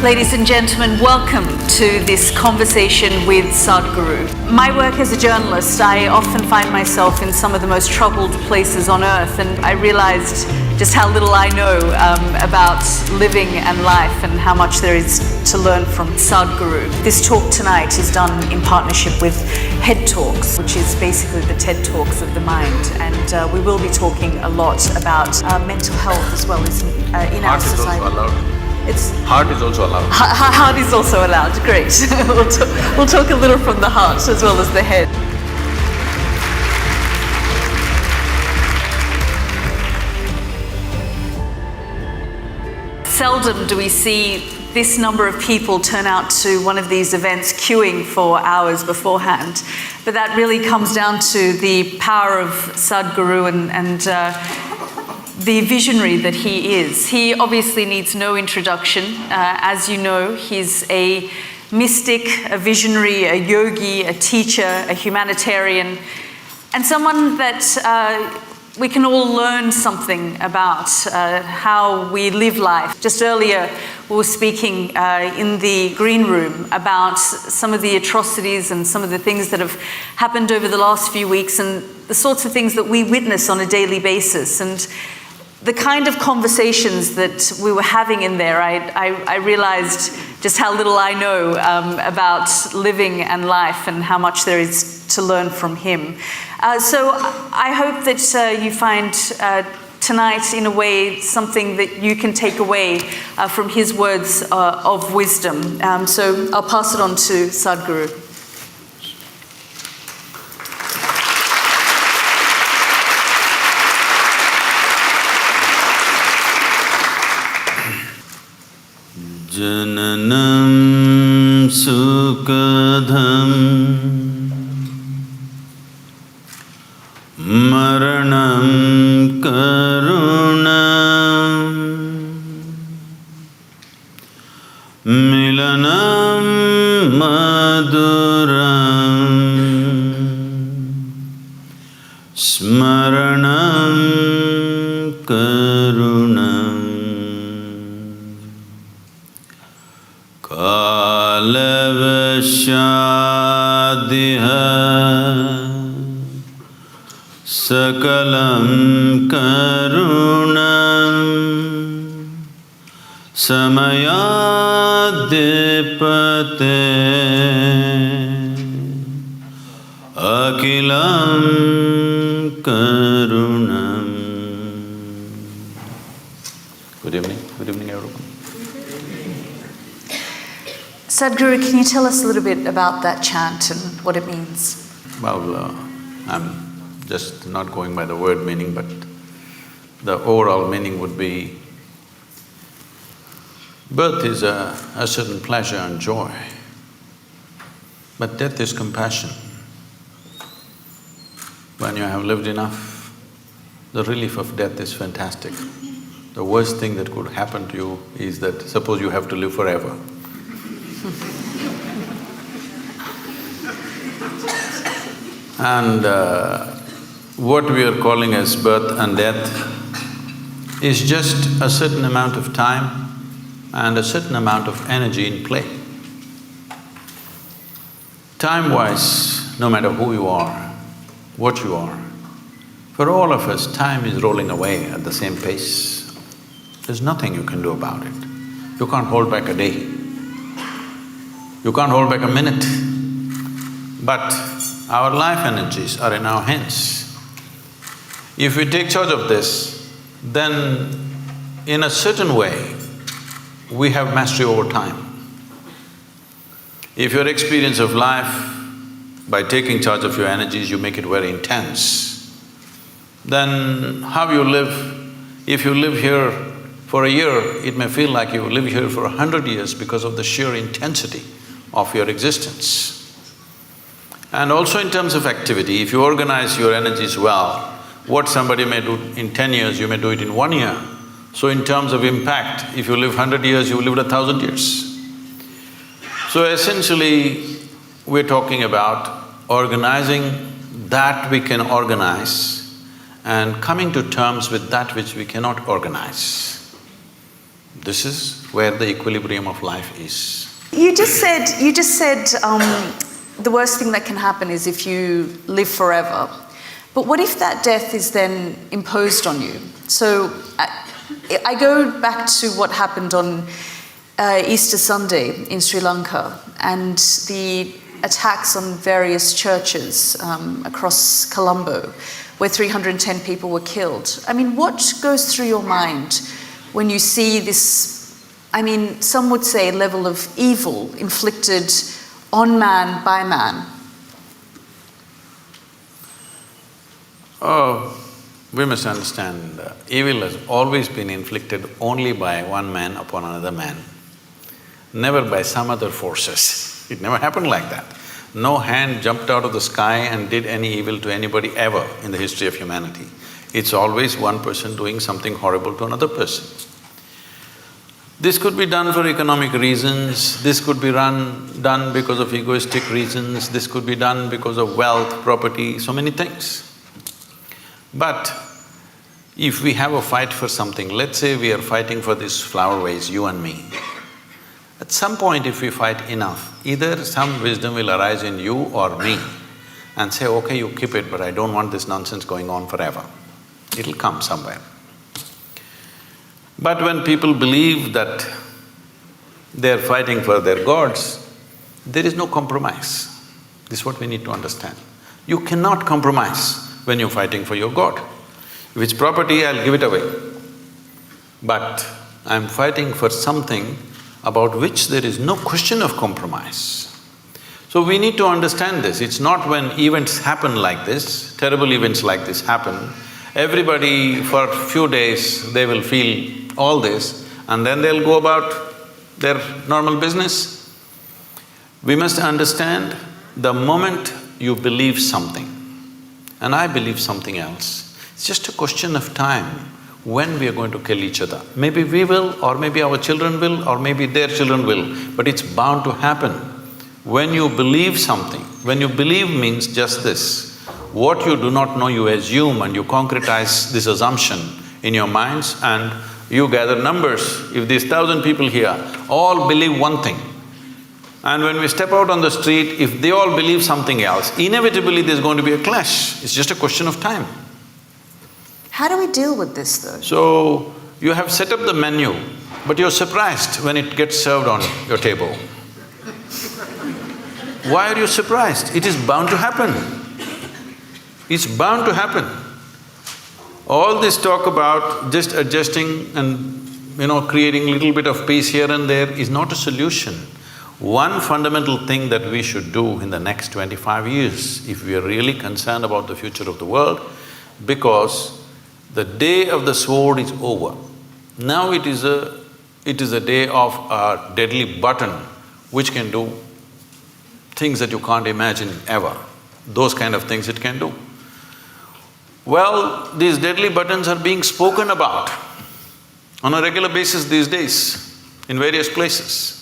Ladies and gentlemen, welcome to this conversation with Sadhguru. My work as a journalist, I often find myself in some of the most troubled places on earth, and I realized just how little I know about living and life and how much there is to learn from Sadhguru. This talk tonight is done in partnership with Head Talks, which is basically the TED Talks of the mind, and we will be talking a lot about mental health as well as in our society. Heart is also allowed. Heart is also allowed, great. We'll talk a little from the heart as well as the head. Seldom do we see this number of people turn out to one of these events queuing for hours beforehand. But that really comes down to the power of Sadhguru and the visionary that he is. He obviously needs no introduction. As you know, he's a mystic, a visionary, a yogi, a teacher, a humanitarian, and someone that we can all learn something about how we live life. Just earlier, we were speaking in the green room about some of the atrocities and some of the things that have happened over the last few weeks and the sorts of things that we witness on a daily basis. And the kind of conversations that we were having in there, I realized just how little I know about living and life and how much there is to learn from him. So I hope that you find tonight, in a way, something that you can take away from his words of wisdom. So I'll pass it on to Sadhguru. Jananam sukadham maranam karunam milanam maduram smaranam karunam Kalavashadiha Sakalam Karunam Samayadipate Akilam Karunam. Good evening everyone. Sadhguru, can you tell us a little bit about that chant and what it means? Well, I'm just not going by the word meaning, but the overall meaning would be, birth is a certain pleasure and joy, but death is compassion. When you have lived enough, the relief of death is fantastic. The worst thing that could happen to you is that suppose you have to live forever. And what we are calling as birth and death is just a certain amount of time and a certain amount of energy in play. Time-wise, no matter who you are, what you are, for all of us, time is rolling away at the same pace. There's nothing you can do about it. You can't hold back a day. You can't hold back a minute, but our life energies are in our hands. If we take charge of this, then in a certain way, we have mastery over time. If your experience of life, by taking charge of your energies, you make it very intense, then how you live, if you live here for a year, it may feel like you live here for 100 years because of the sheer intensity of your existence. And also in terms of activity, if you organize your energies well, what somebody may do in 10 years, you may do it in 1 year. So in terms of impact, if you live 100 years, you lived 1,000 years. So essentially, we're talking about organizing that we can organize and coming to terms with that which we cannot organize. This is where the equilibrium of life is. You just said the worst thing that can happen is if you live forever. But what if that death is then imposed on you? So I go back to what happened on Easter Sunday in Sri Lanka and the attacks on various churches across Colombo, where 310 people were killed. I mean, what goes through your mind when you see this, I mean, some would say level of evil inflicted on man by man? Oh, we must understand, evil has always been inflicted only by one man upon another man, never by some other forces. It never happened like that. No hand jumped out of the sky and did any evil to anybody ever in the history of humanity. It's always one person doing something horrible to another person. This could be done for economic reasons, this could be done because of egoistic reasons, this could be done because of wealth, property, so many things. But if we have a fight for something, let's say we are fighting for this flower vase, you and me. At some point if we fight enough, either some wisdom will arise in you or me and say, okay, you keep it, but I don't want this nonsense going on forever. It'll come somewhere. But when people believe that they're fighting for their gods, there is no compromise. This is what we need to understand. You cannot compromise when you're fighting for your god. If it's property, I'll give it away. But I'm fighting for something about which there is no question of compromise. So we need to understand this. It's not when events happen like this, terrible events like this happen, everybody for a few days they will feel all this and then they'll go about their normal business. We must understand the moment you believe something and I believe something else, it's just a question of time when we are going to kill each other. Maybe we will, or maybe our children will, or maybe their children will, but it's bound to happen. When you believe something, when you believe means just this, what you do not know you assume and you concretize this assumption in your minds and you gather numbers. If these 1,000 people here all believe one thing, and when we step out on the street, if they all believe something else, inevitably there's going to be a clash. It's just a question of time. How do we deal with this though? So, you have set up the menu, but you're surprised when it gets served on your table. Why are you surprised? It is bound to happen. It's bound to happen. All this talk about just adjusting and, creating little bit of peace here and there is not a solution. One fundamental thing that we should do in the next 25 years, if we are really concerned about the future of the world, because the day of the sword is over. Now it is a day of a deadly button which can do things that you can't imagine ever. Those kind of things it can do. Well, these deadly buttons are being spoken about on a regular basis these days in various places.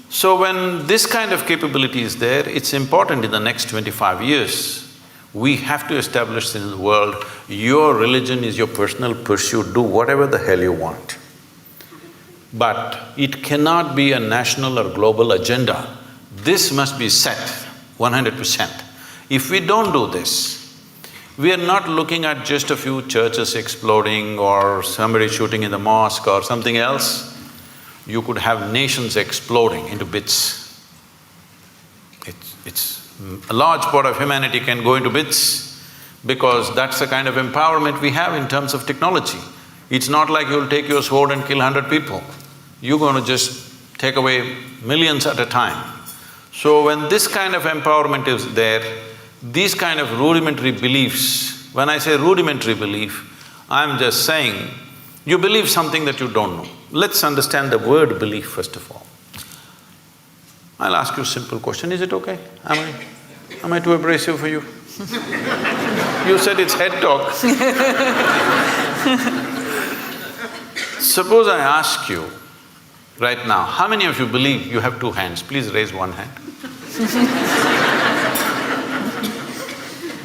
So when this kind of capability is there, it's important in the next 25 years, we have to establish in the world, your religion is your personal pursuit, do whatever the hell you want. But it cannot be a national or global agenda. This must be set 100%. If we don't do this, we are not looking at just a few churches exploding or somebody shooting in the mosque or something else. You could have nations exploding into bits. A large part of humanity can go into bits because that's the kind of empowerment we have in terms of technology. It's not like you'll take your sword and kill 100 people. You're going to just take away millions at a time. So when this kind of empowerment is there, these kind of rudimentary beliefs, when I say rudimentary belief, I'm just saying, you believe something that you don't know. Let's understand the word belief first of all. I'll ask you a simple question, is it okay? Am I too abrasive for you? You said it's head talk. Suppose I ask you right now, how many of you believe you have two hands? Please raise one hand.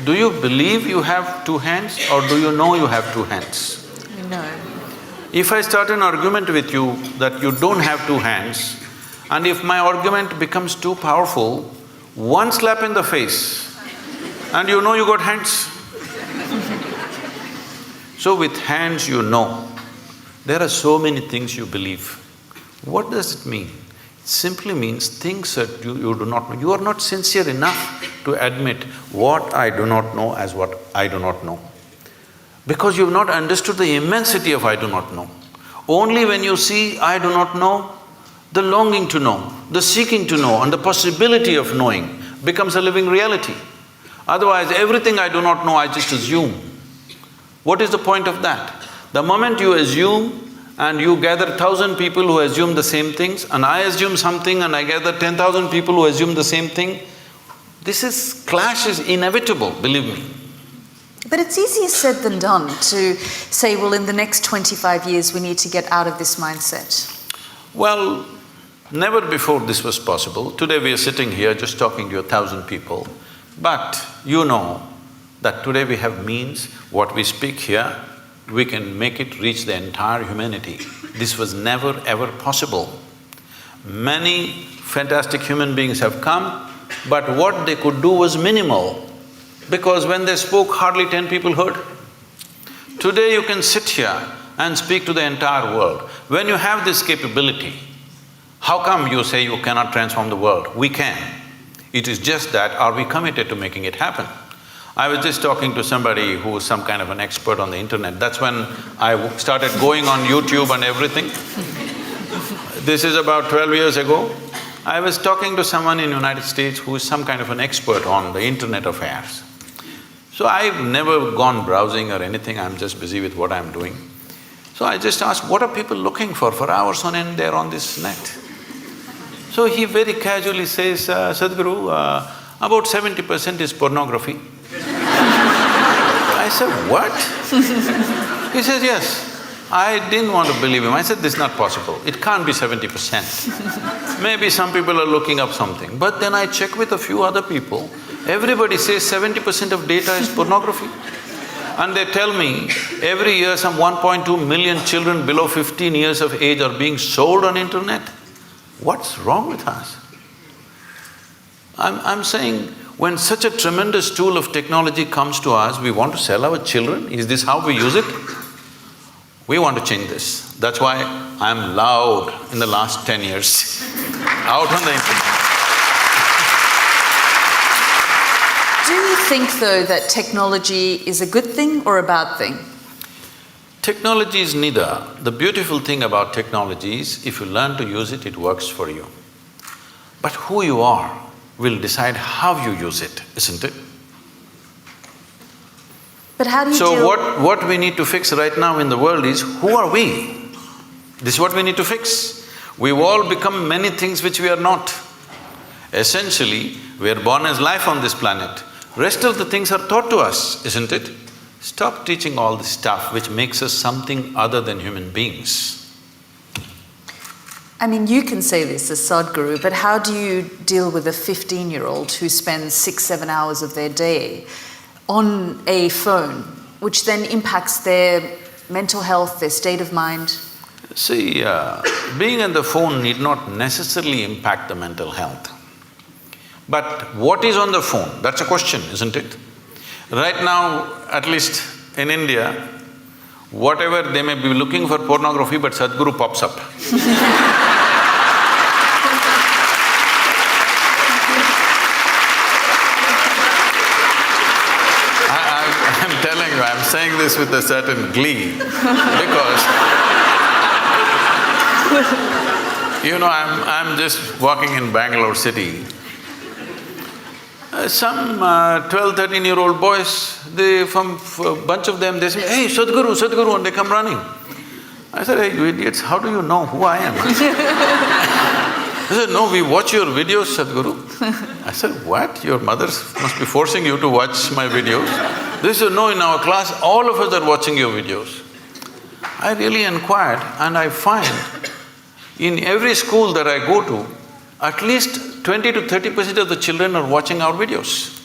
Do you believe you have two hands or do you know you have two hands? No. If I start an argument with you that you don't have two hands, and if my argument becomes too powerful, one slap in the face, and you know you got hands. So with hands you know. There are so many things you believe. What does it mean? It simply means things that you do not know. You are not sincere enough to admit what I do not know as what I do not know. Because you've not understood the immensity of I do not know. Only when you see I do not know, the longing to know, the seeking to know, and the possibility of knowing becomes a living reality. Otherwise, everything I do not know, I just assume. What is the point of that? The moment you assume and you gather 1,000 people who assume the same things, and I assume something and I gather 10,000 people who assume the same thing, clash is inevitable, believe me. But it's easier said than done to say, well, in the next 25 years we need to get out of this mindset. Well, never before this was possible. Today we are sitting here just talking to 1,000 people, but you know that today we have means, what we speak here, we can make it reach the entire humanity. This was never ever possible. Many fantastic human beings have come, but what they could do was minimal, because when they spoke, hardly 10 people heard. Today you can sit here and speak to the entire world. When you have this capability, how come you say you cannot transform the world? We can. It is just that, are we committed to making it happen? I was just talking to somebody who was some kind of an expert on the internet. That's when I started going on YouTube and everything. This is about 12 years ago. I was talking to someone in United States who is some kind of an expert on the internet affairs. So I've never gone browsing or anything, I'm just busy with what I'm doing. So I just asked, what are people looking for hours on end there on this net? So he very casually says, Sadhguru, about 70% is pornography. I said, what? He says, yes. I didn't want to believe him. I said, this is not possible. It can't be 70%. Maybe some people are looking up something. But then I check with a few other people, everybody says 70% of data is pornography. And they tell me, every year some 1.2 million children below 15 years of age are being sold on internet. What's wrong with us? I'm saying, when such a tremendous tool of technology comes to us, we want to sell our children? Is this how we use it? We want to change this. That's why I'm loud in the last 10 years, out on the internet. Do you think, though, that technology is a good thing or a bad thing? Technology is neither. The beautiful thing about technology is, if you learn to use it, it works for you. But who you are will decide how you use it, isn't it? But how do you So what we need to fix right now in the world is, who are we? This is what we need to fix. We've all become many things which we are not. Essentially, we are born as life on this planet. Rest of the things are taught to us, isn't it? Stop teaching all this stuff which makes us something other than human beings. I mean, you can say this as Sadhguru, but how do you deal with a 15-year-old who spends 6-7 hours of their day on a phone, which then impacts their mental health, their state of mind? See, being on the phone need not necessarily impact the mental health. But what is on the phone? That's a question, isn't it? Right now, at least in India, whatever they may be looking for pornography, but Sadhguru pops up. I'm telling you, I'm saying this with a certain glee, because you know, I'm just walking in Bangalore city. Some 12, 13-year-old boys, from a bunch of them, they say, hey, Sadhguru, Sadhguru, and they come running. I said, hey, you idiots, how do you know who I am? They said, no, we watch your videos, Sadhguru. I said, what? Your mothers must be forcing you to watch my videos? They said, no, in our class, all of us are watching your videos. I really inquired, and I find in every school that I go to, at least 20 to 30% of the children are watching our videos.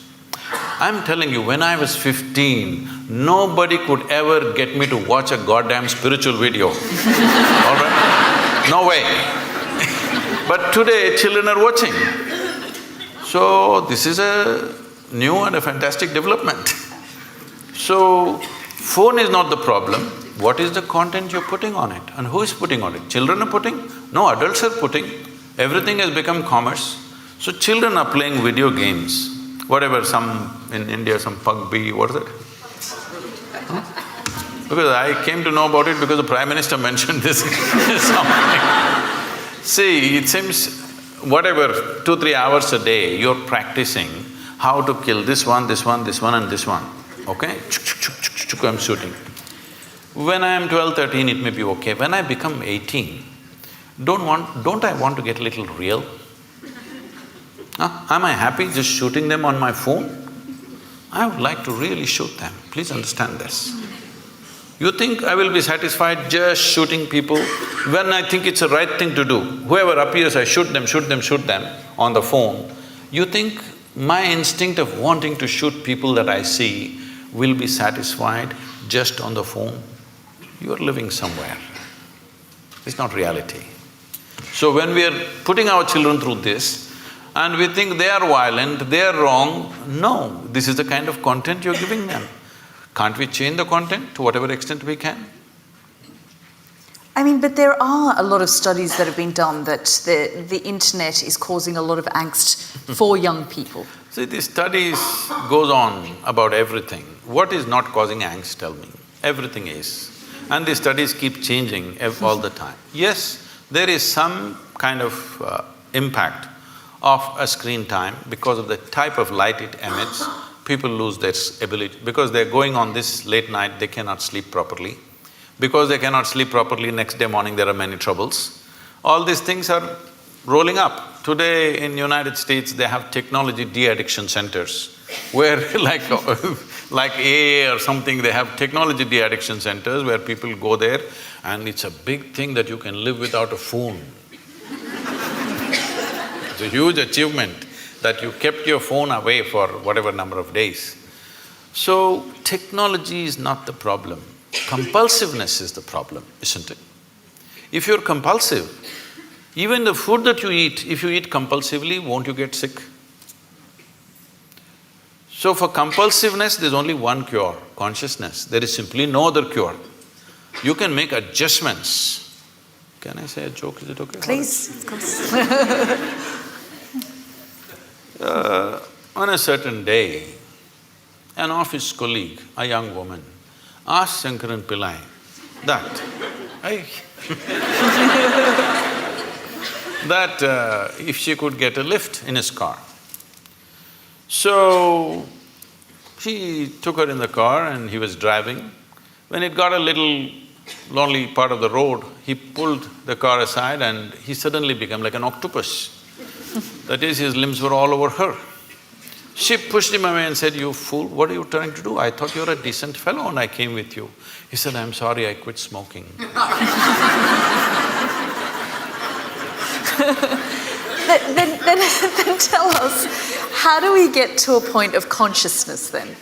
I'm telling you, when I was 15, nobody could ever get me to watch a goddamn spiritual video. All right? No way. But today, children are watching. So, this is a new and a fantastic development. So, phone is not the problem. What is the content you're putting on it? And who is putting on it? Children are putting? No, adults are putting. Everything has become commerce. So, children are playing video games. Whatever, in India, some PUBG, what is it? Because I came to know about it because the Prime Minister mentioned this something. See, it seems whatever, 2-3 hours a day, you're practicing how to kill this one, this one, this one and this one, okay? I'm shooting. When I am 12, 13, it may be okay. When I become 18, don't I want to get a little real? Am I happy just shooting them on my phone? I would like to really shoot them, please understand this. You think I will be satisfied just shooting people when I think it's the right thing to do? Whoever appears, I shoot them on the phone. You think my instinct of wanting to shoot people that I see will be satisfied just on the phone? You are living somewhere. It's not reality. So when we are putting our children through this, and we think they are violent, they are wrong, no, this is the kind of content you're giving them. Can't we change the content to whatever extent we can? I mean, but there are a lot of studies that have been done that the internet is causing a lot of angst for young people. See, these studies goes on about everything. What is not causing angst, tell me? Everything is. And these studies keep changing all the time. Yes, there is some kind of impact of a screen time because of the type of light it emits. People lose their ability, because they're going on this late night, they cannot sleep properly. Because they cannot sleep properly, next day morning there are many troubles. All these things are rolling up. Today in United States, they have technology de-addiction centers, where like AA or something, they have technology de-addiction centers where people go there, and it's a big thing that you can live without a phone. It's a huge achievement that you kept your phone away for whatever number of days. So, technology is not the problem. Compulsiveness is the problem, isn't it? If you're compulsive, even the food that you eat, if you eat compulsively, won't you get sick? So for compulsiveness, there's only one cure, consciousness. There is simply no other cure. You can make adjustments. Can I say a joke? Is it okay? Please, of course. On a certain day, an office colleague, a young woman, asked Shankaran Pillai that if she could get a lift in his car. So, he took her in the car and he was driving. When it got a little lonely part of the road, he pulled the car aside and he suddenly became like an octopus. That is, his limbs were all over her. She pushed him away and said, "You fool, what are you trying to do? I thought you were a decent fellow and I came with you." He said, "I'm sorry, I quit smoking." Then tell us, how do we get to a point of consciousness then?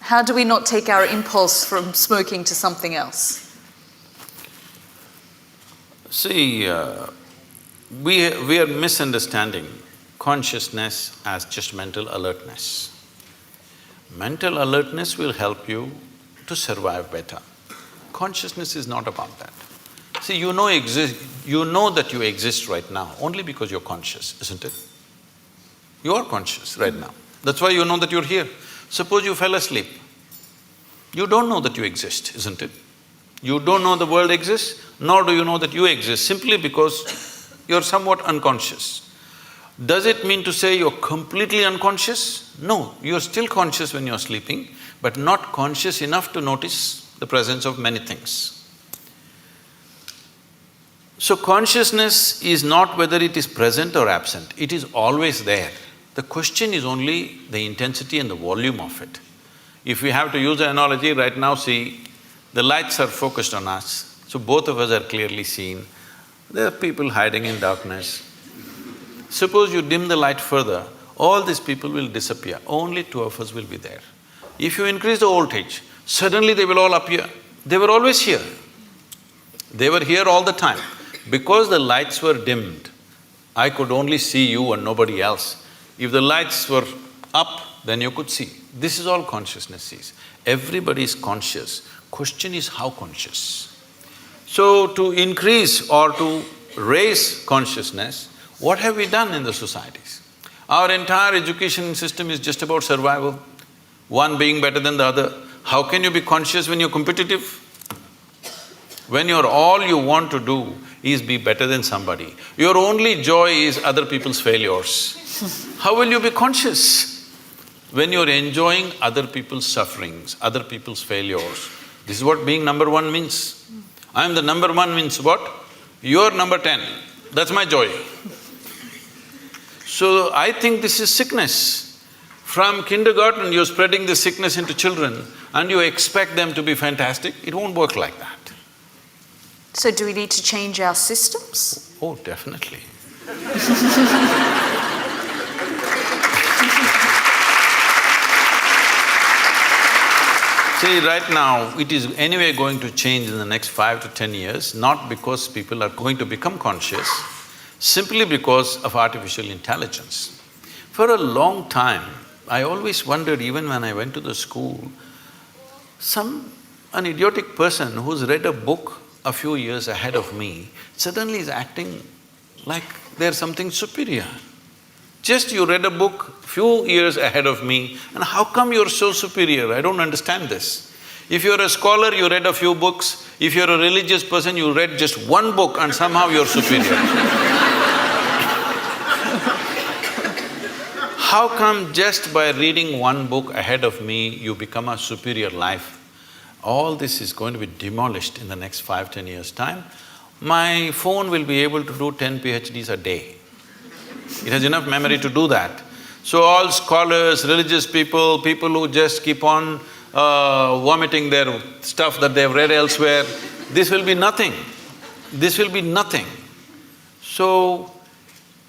How do we not take our impulse from smoking to something else? See, we are misunderstanding consciousness as just mental alertness. Mental alertness will help you to survive better. Consciousness is not about that. See, you know that you exist right now only because you're conscious, isn't it? You are conscious right now. That's why you know that you're here. Suppose you fell asleep. You don't know that you exist, isn't it? You don't know the world exists, nor do you know that you exist, simply because you're somewhat unconscious. Does it mean to say you're completely unconscious? No, you're still conscious when you're sleeping, but not conscious enough to notice the presence of many things. So consciousness is not whether it is present or absent, it is always there. The question is only the intensity and the volume of it. If we have to use an analogy, right now see, the lights are focused on us, so both of us are clearly seen. There are people hiding in darkness. Suppose you dim the light further, all these people will disappear, only two of us will be there. If you increase the voltage, suddenly they will all appear. They were always here. They were here all the time. Because the lights were dimmed, I could only see you and nobody else. If the lights were up, then you could see. This is all consciousness sees. Everybody is conscious. Question is how conscious. So to increase or to raise consciousness, what have we done in the societies? Our entire education system is just about survival, one being better than the other. How can you be conscious when you're competitive? When all you want to do is be better than somebody. Your only joy is other people's failures. How will you be conscious? When you're enjoying other people's sufferings, other people's failures. This is what being number one means. I'm the number one means what? You're number 10. That's my joy. So I think this is sickness. From kindergarten, you're spreading this sickness into children and you expect them to be fantastic. It won't work like that. So do we need to change our systems? Oh, definitely. See, right now, it is anyway going to change in the next 5 to 10 years, not because people are going to become conscious, simply because of artificial intelligence. For a long time, I always wondered, even when I went to the school, an idiotic person who's read a book a few years ahead of me suddenly is acting like they're something superior. Just you read a book few years ahead of me, and how come you're so superior? I don't understand this. If you're a scholar, you read a few books. If you're a religious person, you read just one book and somehow you're superior. How come just by reading one book ahead of me, you become a superior life? All this is going to be demolished in the next 5, 10 years' time. My phone will be able to do 10 PhDs a day. It has enough memory to do that. So all scholars, religious people, people who just keep on vomiting their stuff that they've read elsewhere, this will be nothing. This will be nothing. So,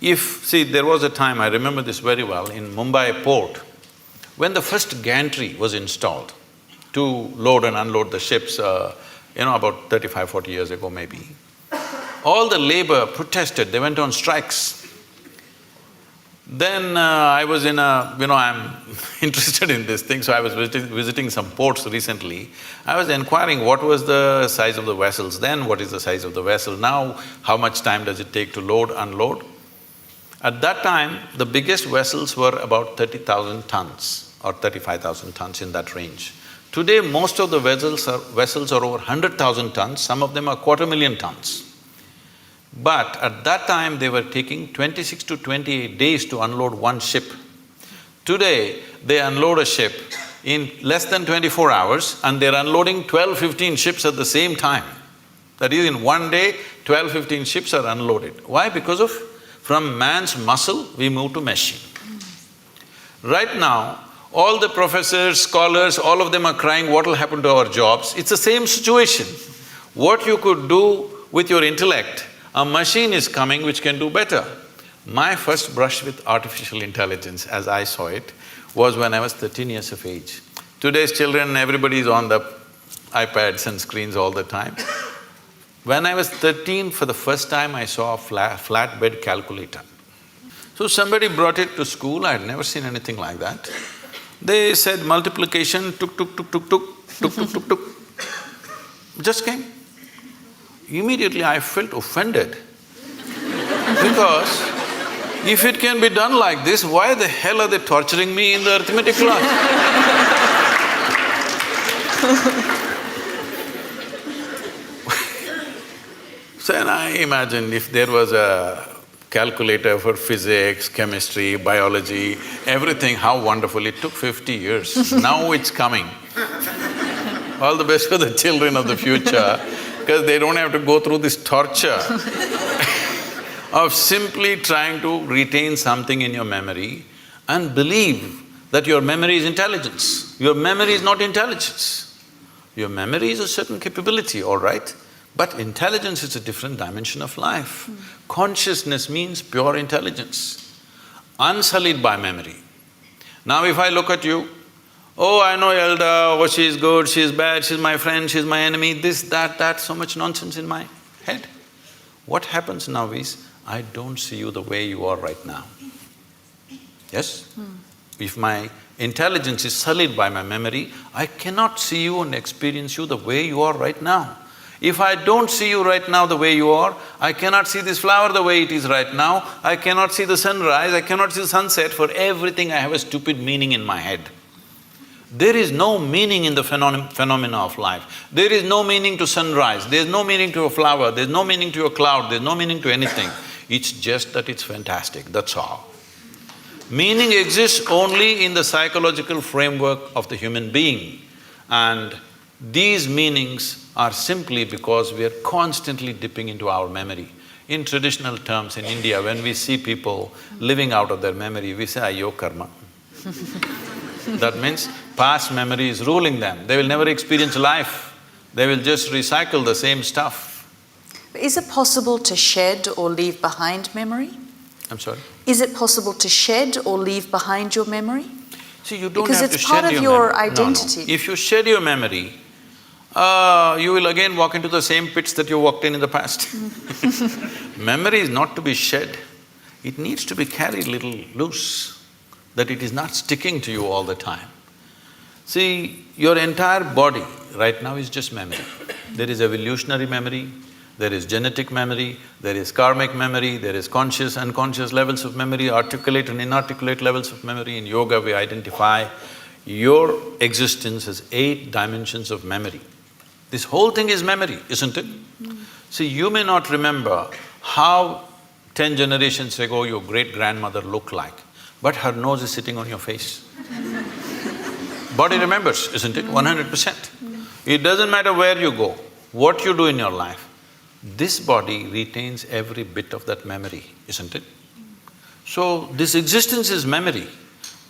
see, there was a time, I remember this very well, in Mumbai port, when the first gantry was installed to load and unload the ships, about 35, 40 years ago maybe, all the labor protested, they went on strikes. Then I was in I'm interested in this thing, so I was visiting some ports recently. I was inquiring what was the size of the vessels then, what is the size of the vessel now, how much time does it take to load, unload. At that time, the biggest vessels were about 30,000 tons or 35,000 tons, in that range. Today, most of the vessels are over 100,000 tons, some of them are 250,000 tons. But at that time, they were taking 26 to 28 days to unload one ship. Today, they unload a ship in less than 24 hours and they're unloading 12, 15 ships at the same time. That is, in one day, 12, 15 ships are unloaded. Why? Because from man's muscle, we move to machine. Right now, all the professors, scholars, all of them are crying, what will happen to our jobs? It's the same situation. What you could do with your intellect, a machine is coming which can do better. My first brush with artificial intelligence, as I saw it, was when I was 13 years of age. Today's children, everybody is on the iPads and screens all the time. When I was 13, for the first time, I saw a flatbed calculator. So somebody brought it to school, I had never seen anything like that. They said multiplication, tuk, tuk, tuk, tuk, tuk, tuk, tuk, tuk, tuk. Just came. Immediately I felt offended because if it can be done like this, why the hell are they torturing me in the arithmetic class? So then I imagined if there was a calculator for physics, chemistry, biology, everything, how wonderful. It took 50 years. Now it's coming. All the best for the children of the future, because they don't have to go through this torture of simply trying to retain something in your memory and believe that your memory is intelligence. Your memory is not intelligence. Your memory is a certain capability, all right, but intelligence is a different dimension of life. Consciousness means pure intelligence. unsullied by memory. Now if I look at you, oh, I know Yalda, oh, she's good, she's bad, she's my friend, she's my enemy, this, that, so much nonsense in my head. What happens now is, I don't see you the way you are right now. Yes? If my intelligence is sullied by my memory, I cannot see you and experience you the way you are right now. If I don't see you right now the way you are, I cannot see this flower the way it is right now, I cannot see the sunrise, I cannot see the sunset. For everything I have a stupid meaning in my head. There is no meaning in the phenomena of life. There is no meaning to sunrise, there's no meaning to a flower, there's no meaning to a cloud, there's no meaning to anything. It's just that it's fantastic, that's all. Meaning exists only in the psychological framework of the human being, and these meanings are simply because we are constantly dipping into our memory. In traditional terms in India, when we see people living out of their memory, we say, "Ayyo karma." That means past memory is ruling them. They will never experience life. They will just recycle the same stuff. Is it possible to shed or leave behind memory? I'm sorry? Is it possible to shed or leave behind your memory? See, you don't Because have to it's shed part of your your memory. identity. No. If you shed your memory, you will again walk into the same pits that you walked in the past. Memory is not to be shed, it needs to be carried little loose, that it is not sticking to you all the time. See, your entire body right now is just memory. There is evolutionary memory, there is genetic memory, there is karmic memory, there is conscious, unconscious levels of memory, articulate and inarticulate levels of memory. In yoga we identify your existence as 8 dimensions of memory. This whole thing is memory, isn't it? See, you may not remember how 10 generations ago your great-grandmother looked like, but her nose is sitting on your face. Body remembers, isn't it? 100%. It doesn't matter where you go, what you do in your life, this body retains every bit of that memory, isn't it? So, this existence is memory,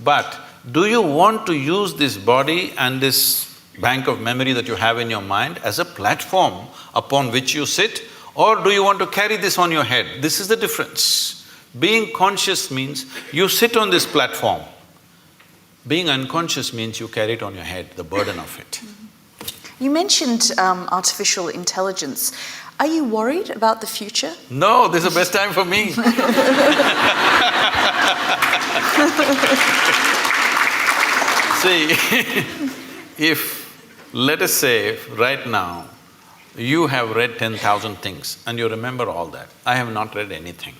but do you want to use this body and this bank of memory that you have in your mind as a platform upon which you sit, or do you want to carry this on your head? This is the difference. Being conscious means you sit on this platform. Being unconscious means you carry it on your head, the burden of it. You mentioned artificial intelligence. Are you worried about the future? No, this is the best time for me. See, if, let us say, right now, you have read 10,000 things and you remember all that, I have not read anything.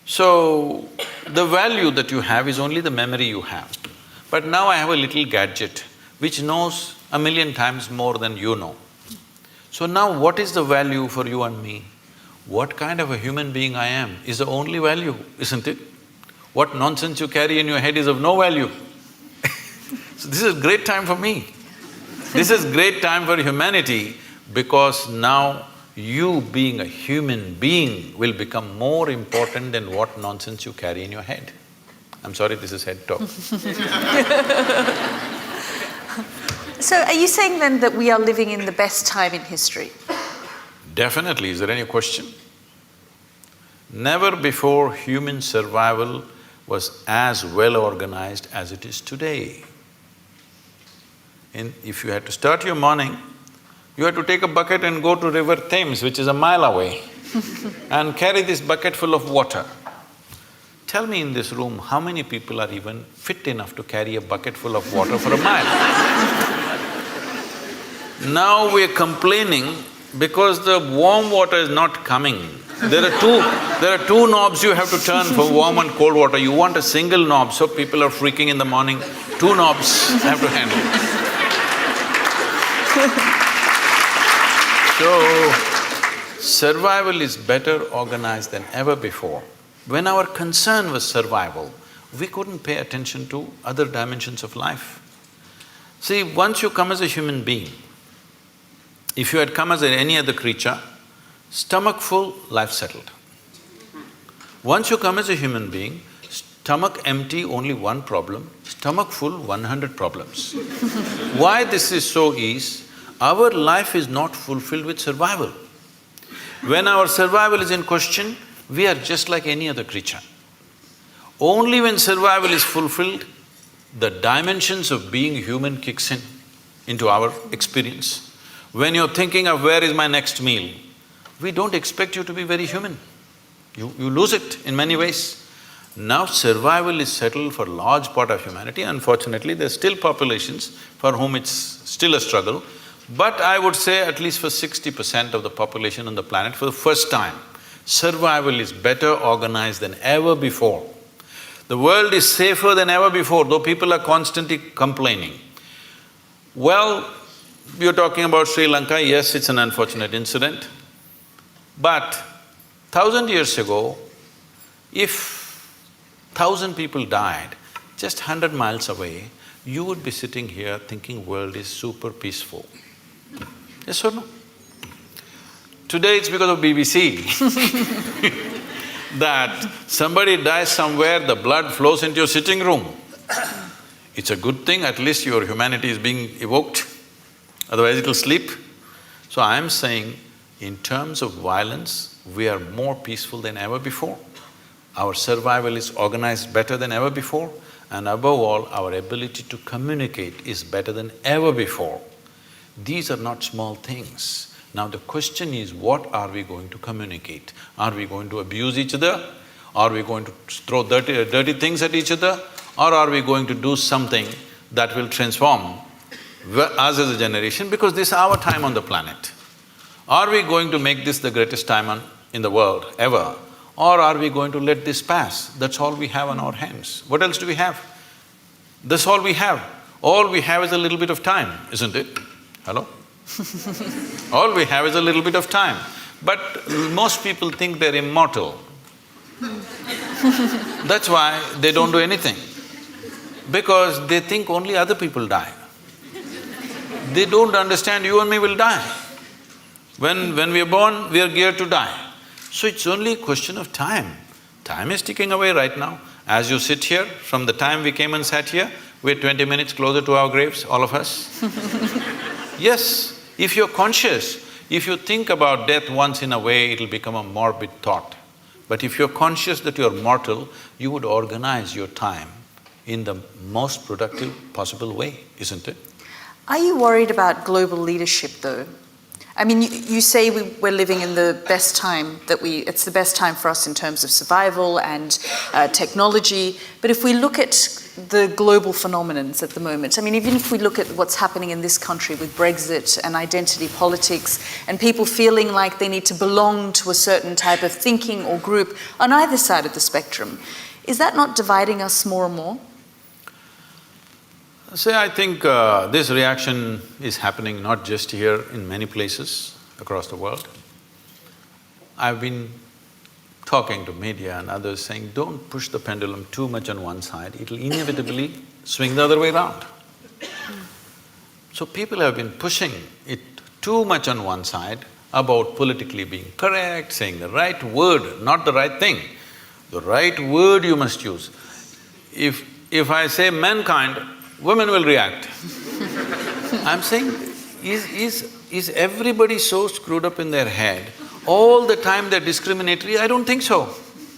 So, the value that you have is only the memory you have. But now I have a little gadget which knows 1,000,000 times more than you know. So now what is the value for you and me? What kind of a human being I am is the only value, isn't it? What nonsense you carry in your head is of no value. So this is a great time for me. This is great time for humanity, because now you being a human being will become more important than what nonsense you carry in your head. I'm sorry, this is head talk. So are you saying then that we are living in the best time in history? Definitely. Is there any question? Never before human survival was as well organized as it is today. If you had to start your morning, you had to take a bucket and go to River Thames, which is a mile away, and carry this bucket full of water. Tell me in this room, how many people are even fit enough to carry a bucket full of water for a mile? Now we're complaining because the warm water is not coming. There are two knobs you have to turn for warm and cold water. You want a single knob, so people are freaking in the morning. 2 knobs have to handle. So, survival is better organized than ever before. When our concern was survival, we couldn't pay attention to other dimensions of life. See, once you come as a human being, if you had come as any other creature, stomach full, life settled. Once you come as a human being, stomach empty, only one problem, stomach full, 100 problems. Why this is so is, our life is not fulfilled with survival. When our survival is in question, we are just like any other creature. Only when survival is fulfilled, the dimensions of being human kicks in into our experience. When you're thinking of where is my next meal, we don't expect you to be very human. You lose it in many ways. Now survival is settled for a large part of humanity. Unfortunately, there's still populations for whom it's still a struggle. But I would say at least for 60% of the population on the planet, for the first time, survival is better organized than ever before. The world is safer than ever before, though people are constantly complaining. Well, you're talking about Sri Lanka, yes, it's an unfortunate incident. But 1,000 years ago, if 1,000 people died just 100 miles away, you would be sitting here thinking world is super peaceful. Yes or no? Today it's because of BBC that somebody dies somewhere, the blood flows into your sitting room. It's a good thing, at least your humanity is being evoked, otherwise it'll sleep. So I'm saying, in terms of violence, we are more peaceful than ever before. Our survival is organized better than ever before, and above all, our ability to communicate is better than ever before. These are not small things. Now the question is, what are we going to communicate? Are we going to abuse each other? Are we going to throw dirty things at each other? Or are we going to do something that will transform us as a generation, because this is our time on the planet? Are we going to make this the greatest time in the world ever? Or are we going to let this pass? That's all we have on our hands. What else do we have? That's all we have. All we have is a little bit of time, isn't it? Hello? All we have is a little bit of time. But most people think they're immortal. That's why they don't do anything. Because they think only other people die. They don't understand you and me will die. When we are born, we are geared to die. So it's only a question of time. Time is ticking away right now. As you sit here, from the time we came and sat here, we're 20 minutes closer to our graves, all of us. Yes, if you're conscious, if you think about death once in a way, it'll become a morbid thought. But if you're conscious that you're mortal, you would organize your time in the most productive possible way, isn't it? Are you worried about global leadership though? I mean, you say we're living in the best time it's the best time for us in terms of survival and technology, but if we look at the global phenomenons at the moment, I mean, even if we look at what's happening in this country with Brexit and identity politics and people feeling like they need to belong to a certain type of thinking or group on either side of the spectrum, is that not dividing us more and more? See, I think this reaction is happening not just here, in many places across the world. I've been talking to media and others saying, don't push the pendulum too much on one side, it'll inevitably swing the other way around. So people have been pushing it too much on one side about politically being correct, saying the right word, not the right thing. The right word you must use. If I say mankind, women will react. I'm saying, is everybody so screwed up in their head, all the time they're discriminatory? I don't think so.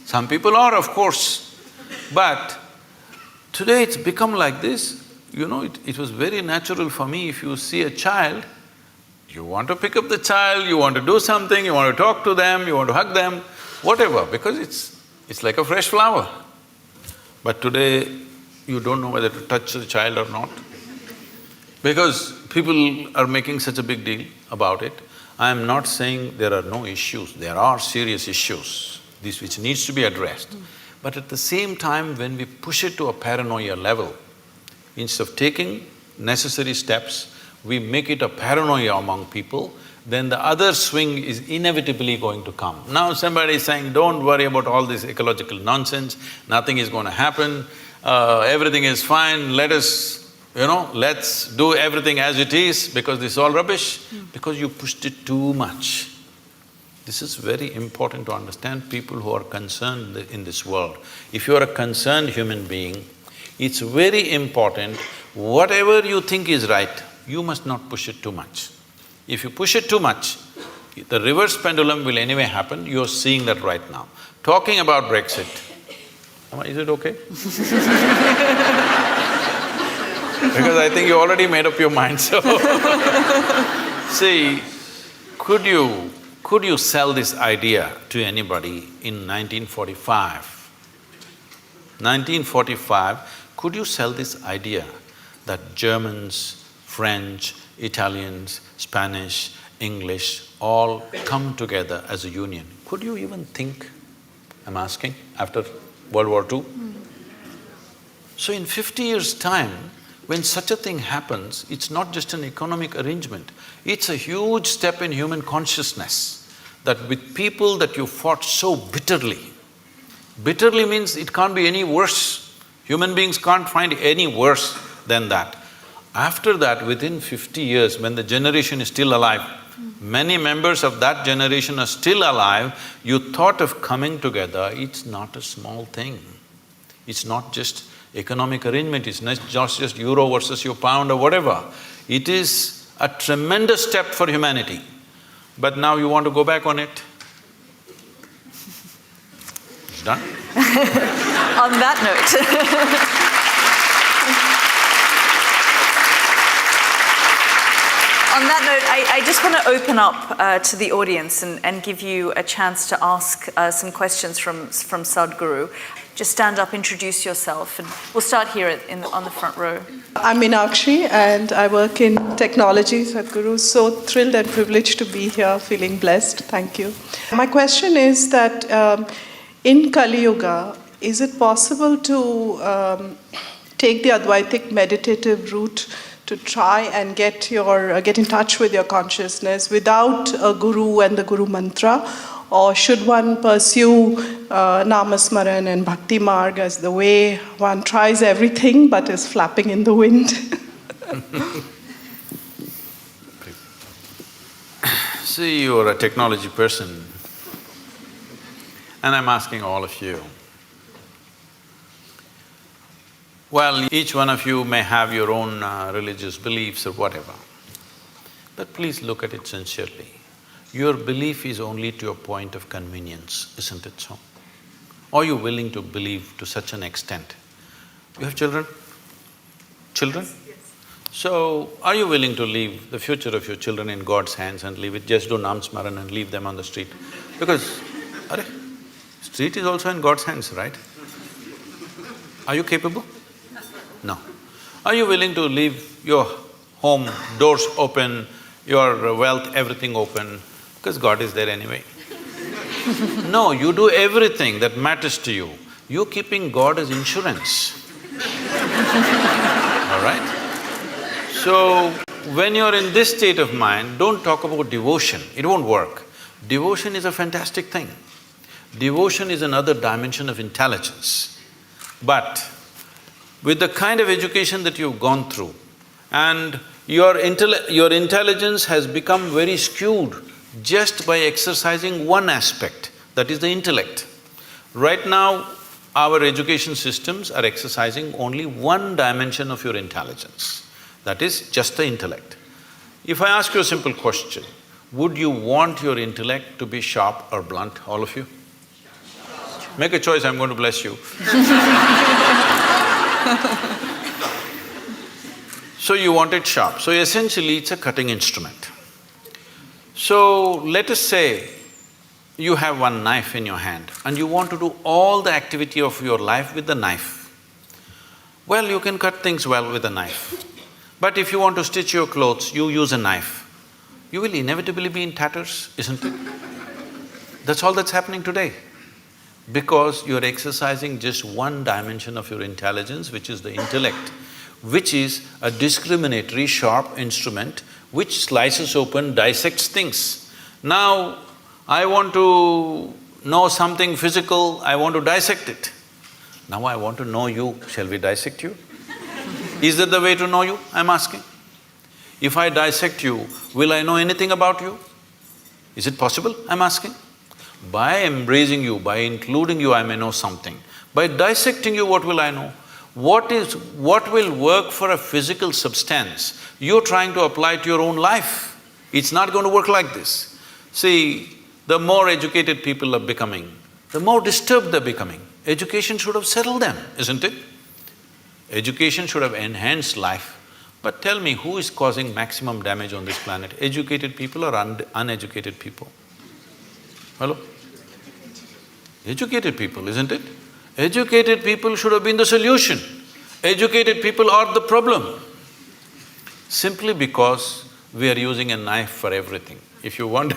Some people are, of course. But today it's become like this. You know, it was very natural for me, if you see a child, you want to pick up the child, you want to do something, you want to talk to them, you want to hug them, whatever, because it's like a fresh flower. But today, you don't know whether to touch the child or not. Because people are making such a big deal about it. I am not saying there are no issues, there are serious issues, this which needs to be addressed. But at the same time, when we push it to a paranoia level, instead of taking necessary steps, we make it a paranoia among people, then the other swing is inevitably going to come. Now somebody is saying, don't worry about all this ecological nonsense, nothing is going to happen, everything is fine, let's do everything as it is because this is all rubbish, because you pushed it too much. This is very important to understand, people who are concerned in this world. If you are a concerned human being, it's very important, whatever you think is right, you must not push it too much. If you push it too much, the reverse pendulum will anyway happen, you're seeing that right now. Talking about Brexit, Is it okay? Because I think you already made up your mind, so… See, could you sell this idea to anybody in 1945? 1945, could you sell this idea that Germans, French, Italians, Spanish, English all come together as a union? Could you even think, I'm asking, after World War II? So in 50 years' time, when such a thing happens, it's not just an economic arrangement, it's a huge step in human consciousness, that with people that you fought so bitterly, bitterly means it can't be any worse. Human beings can't find any worse than that. After that, within 50 years, when the generation is still alive, many members of that generation are still alive, you thought of coming together, it's not a small thing. It's not just economic arrangement, it's not just euro versus your pound or whatever. It is a tremendous step for humanity. But now you want to go back on it? It's done. On that note. On that note, I just want to open up to the audience and give you a chance to ask some questions from Sadhguru. Just stand up, introduce yourself, and we'll start here on the front row. I'm Meenakshi and I work in technology, Sadhguru. So thrilled and privileged to be here, feeling blessed. Thank you. My question is that in Kali Yuga, is it possible to take the Advaitic meditative route to try and get in touch with your consciousness without a guru and the guru mantra? Or should one pursue Namasmaran and Bhakti Marg as the way one tries everything but is flapping in the wind? See, you're a technology person, and I'm asking all of you. Well, each one of you may have your own religious beliefs or whatever, but please look at it sincerely. Your belief is only to a point of convenience, isn't it so? Are you willing to believe to such an extent? You have children? Children? Yes. So, are you willing to leave the future of your children in God's hands and leave it, just do Nam Smaran and leave them on the street? Because, street is also in God's hands, right? Are you capable? No. Are you willing to leave your home, doors open, your wealth, everything open, because God is there anyway? No, you do everything that matters to you. You're keeping God as insurance. All right? So, when you're in this state of mind, don't talk about devotion, it won't work. Devotion is a fantastic thing. Devotion is another dimension of intelligence. But with the kind of education that you've gone through, and your intelligence has become very skewed just by exercising one aspect, that is the intellect. Right now, our education systems are exercising only one dimension of your intelligence, that is just the intellect. If I ask you a simple question, would you want your intellect to be sharp or blunt, all of you? Make a choice, I'm going to bless you. So you want it sharp. So essentially, it's a cutting instrument. So let us say you have one knife in your hand and you want to do all the activity of your life with the knife. Well, you can cut things well with a knife. But if you want to stitch your clothes, you use a knife. You will inevitably be in tatters, isn't it? That's all that's happening today. Because you're exercising just one dimension of your intelligence, which is the intellect, which is a discriminatory, sharp instrument which slices open, dissects things. Now, I want to know something physical, I want to dissect it. Now I want to know you, shall we dissect you? Is that the way to know you, I'm asking? If I dissect you, will I know anything about you? Is it possible, I'm asking? By embracing you, by including you, I may know something. By dissecting you, what will I know? What will work for a physical substance, you're trying to apply to your own life. It's not going to work like this. See, the more educated people are becoming, the more disturbed they're becoming. Education should have settled them, isn't it? Education should have enhanced life. But tell me, who is causing maximum damage on this planet? Educated people or uneducated people? Hello? Educated people, isn't it? Educated people should have been the solution. Educated people are the problem. Simply because we are using a knife for everything. If you want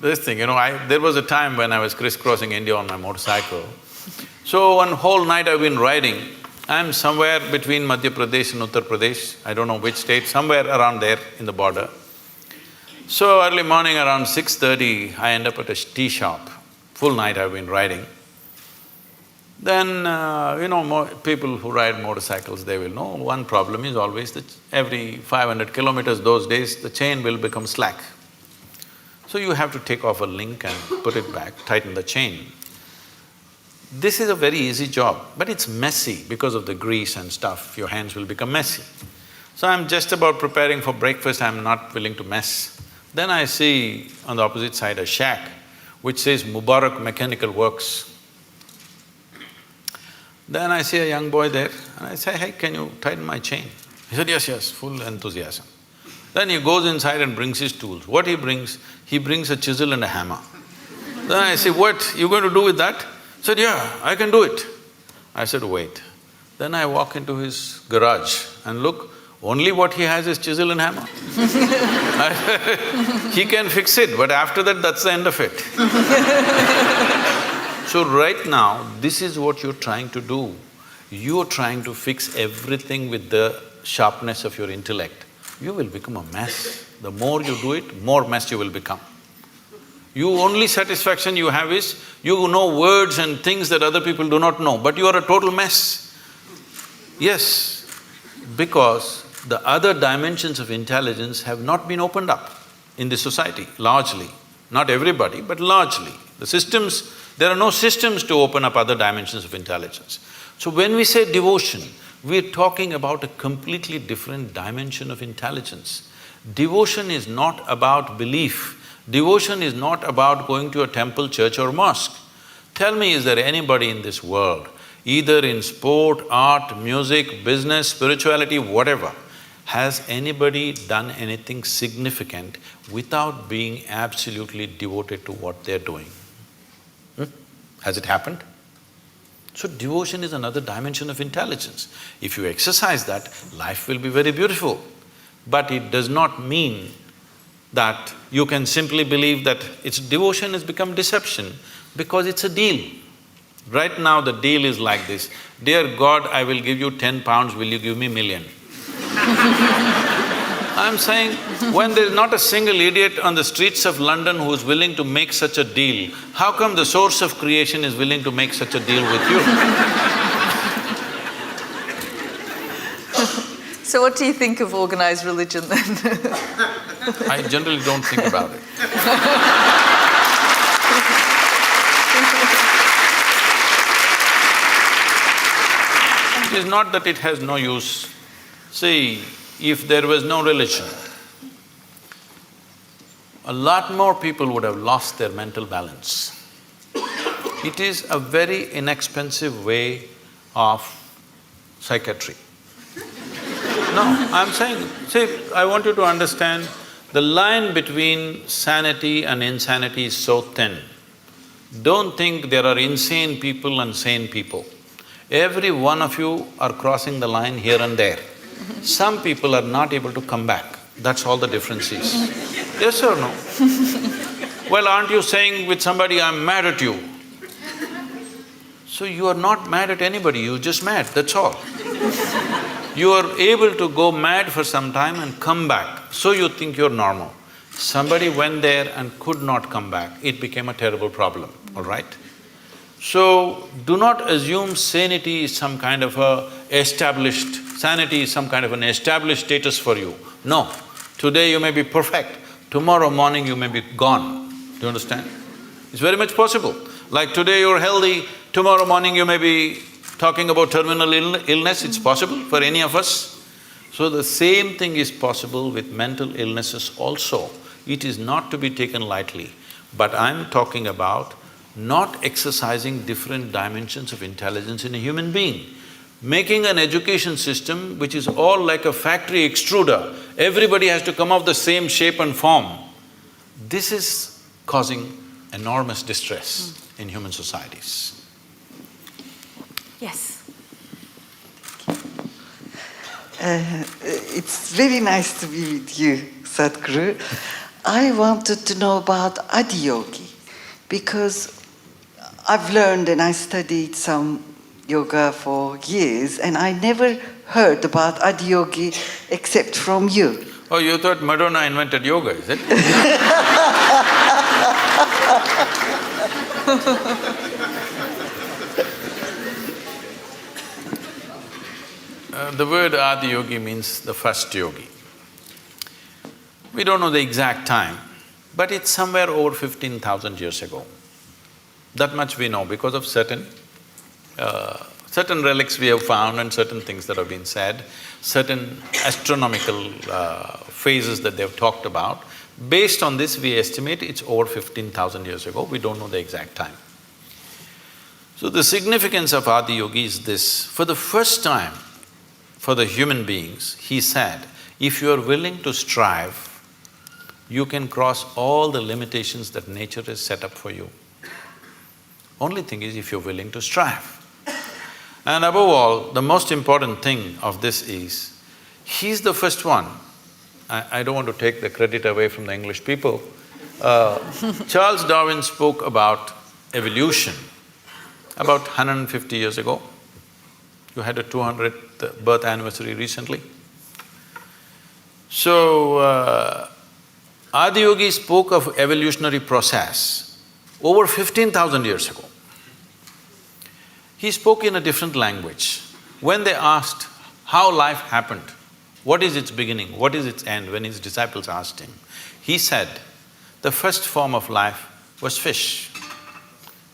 this thing, there was a time when I was crisscrossing India on my motorcycle. So one whole night I've been riding. I'm somewhere between Madhya Pradesh and Uttar Pradesh, I don't know which state, somewhere around there in the border. So early morning around 6:30, I end up at a tea shop. Full night I've been riding. Then, people who ride motorcycles, they will know one problem is always that every 500 kilometers those days, the chain will become slack. So you have to take off a link and put it back, tighten the chain. This is a very easy job, but it's messy because of the grease and stuff, your hands will become messy. So I'm just about preparing for breakfast, I'm not willing to mess. Then I see on the opposite side a shack which says Mubarak Mechanical Works. Then I see a young boy there and I say, hey, can you tighten my chain? He said, yes, full enthusiasm. Then he goes inside and brings his tools. What he brings? He brings a chisel and a hammer. Then I say, what, you going to do with that? He said, yeah, I can do it. I said, wait. Then I walk into his garage and look, only what he has is chisel and hammer. He can fix it, but after that, that's the end of it. So right now, this is what you're trying to do. You're trying to fix everything with the sharpness of your intellect. You will become a mess. The more you do it, more mess you will become. Only satisfaction you have is, you know words and things that other people do not know, but you are a total mess. Yes, because the other dimensions of intelligence have not been opened up in this society, largely. Not everybody, but largely. There are no systems to open up other dimensions of intelligence. So when we say devotion, we're talking about a completely different dimension of intelligence. Devotion is not about belief. Devotion is not about going to a temple, church or mosque. Tell me, is there anybody in this world, either in sport, art, music, business, spirituality, whatever, has anybody done anything significant without being absolutely devoted to what they're doing? Has it happened? So devotion is another dimension of intelligence. If you exercise that, life will be very beautiful. But it does not mean that you can simply believe that devotion has become deception because it's a deal. Right now the deal is like this, dear God, I will give you 10 pounds, will you give me million? I'm saying, when there's not a single idiot on the streets of London who is willing to make such a deal, how come the source of creation is willing to make such a deal with you? So what do you think of organized religion then? I generally don't think about it. It is not that it has no use. See, if there was no religion, a lot more people would have lost their mental balance. It is a very inexpensive way of psychiatry. No, I'm saying, see, I want you to understand, the line between sanity and insanity is so thin. Don't think there are insane people and sane people. Every one of you are crossing the line here and there. Some people are not able to come back, that's all the difference is. Yes or no? Well, aren't you saying with somebody, I'm mad at you? So you are not mad at anybody, you're just mad, that's all. You are able to go mad for some time and come back, so you think you're normal. Somebody went there and could not come back, it became a terrible problem, all right? So, do not assume sanity is some kind of sanity is some kind of an established status for you. No, today you may be perfect, tomorrow morning you may be gone. Do you understand? It's very much possible. Like today you're healthy, tomorrow morning you may be talking about terminal illness, it's possible for any of us. So the same thing is possible with mental illnesses also. It is not to be taken lightly. But I'm talking about not exercising different dimensions of intelligence in a human being. Making an education system which is all like a factory extruder, everybody has to come of the same shape and form. This is causing enormous distress in human societies. Yes. It's very nice to be with you, Sadhguru. I wanted to know about Adiyogi because I've learned and I studied some yoga for years and I never heard about Adiyogi except from you. Oh, you thought Madonna invented yoga, is it? The word Adiyogi means the first yogi. We don't know the exact time, but it's somewhere over 15,000 years ago. That much we know because of certain relics we have found and certain things that have been said, certain astronomical phases that they've talked about. Based on this, we estimate it's over 15,000 years ago, we don't know the exact time. So the significance of Adiyogi is this: for the first time, for the human beings, he said, if you are willing to strive, you can cross all the limitations that nature has set up for you. Only thing is if you're willing to strive. And above all, the most important thing of this is, he's the first one. I don't want to take the credit away from the English people. Charles Darwin spoke about evolution about 150 years ago. You had a 200th birth anniversary recently. So, Adiyogi spoke of evolutionary process over 15,000 years ago. He spoke in a different language. When they asked how life happened, what is its beginning, what is its end, when his disciples asked him, he said, the first form of life was fish.